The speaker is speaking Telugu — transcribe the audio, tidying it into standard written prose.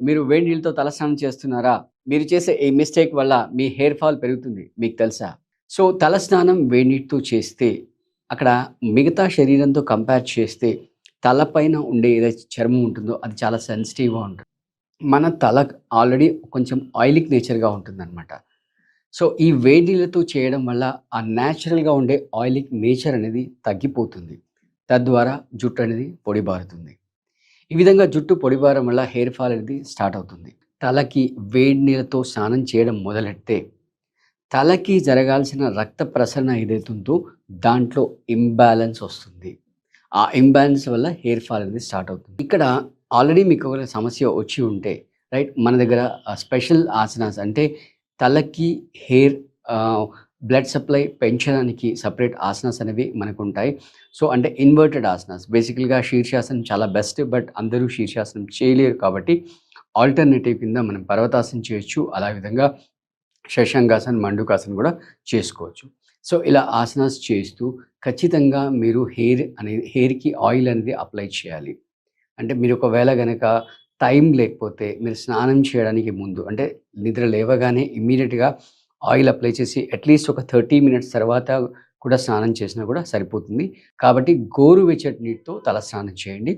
మీరు వేడి నీళ్ళతో తలస్నానం చేస్తున్నారా? మీరు చేసే ఈ మిస్టేక్ వల్ల మీ హెయిర్ ఫాల్ పెరుగుతుంది. మీకు తెలుసా? సో, తలస్నానం వేడి నీటితో చేస్తే అక్కడ మిగతా శరీరంతో కంపేర్ చేస్తే తలపైన ఉండే ఏదైతే చర్మం ఉంటుందో అది చాలా సెన్సిటివ్‌గా ఉంటుంది. మన తల ఆల్రెడీ కొంచెం ఆయిలిక్ నేచర్‌గా ఉంటుందనమాట. సో, ఈ వేడి నీళ్ళతో చేయడం వల్ల ఆ నేచురల్‌గా ఉండే ఆయిలిక్ నేచర్ అనేది తగ్గిపోతుంది. తద్వారా జుట్టు అనేది పొడిబారుతుంది. ఈ విధంగా జుట్టు పొడిబారడం వల్ల హెయిర్ ఫాల్ అనేది స్టార్ట్ అవుతుంది. తలకి వేడి నీళ్ళతో స్నానం చేయడం మొదలెడితే, తలకి జరగాల్సిన రక్త ప్రసరణ ఏదైతే ఉందో దాంట్లో ఇంబాలెన్స్ వస్తుంది. ఆ ఇంబాలెన్స్ వల్ల హెయిర్ ఫాల్ అనేది స్టార్ట్ అవుతుంది. ఇక్కడ ఆల్రెడీ మీకు ఒకవేళ సమస్య వచ్చి ఉంటే రైట్ మన దగ్గర స్పెషల్ ఆసనాస్ అంటే తలకి హెయిర్ ఆహ్, బ్లడ్ సప్లై పెంచడానికి సెపరేట్ ఆసనాస్ అనేవి మనకుంటాయి. సో, అంటే ఇన్వర్టెడ్ ఆసనాస్ బేసికల్‌గా శీర్షాసనం చాలా బెస్ట్. బట్ అందరూ శీర్షాసనం చేయలేరు కాబట్టి ఆల్టర్‌నేటివ్ కింద మనం పర్వతాసనం చేయొచ్చు. అలా విధంగా శశాంకాసన్, మండూకాసన్ గూడా చేసుకోవచ్చు. సో, ఇలా ఆసనాస్ చేస్తూ ఖచ్చితంగా మీరు హెయిర్‌కి ఆయిల్ అనేది అప్లై చేయాలి. అంటే మీరు ఒకవేళ గనక టైం లేకపోతే మీరు స్నానం చేయడానికి ముందు అంటే నిద్ర లేవగానే ఇమ్మీడియేట్‌గా ఆయిల్ అప్లై చేసి అట్‌లీస్ట్ ఒక 30 మినిట్స్ తర్వాత కూడా స్నానం చేసినా కూడా సరిపోతుంది. కాబట్టి గోరువెచ్చటి నీటితో తల స్నానం చేయండి.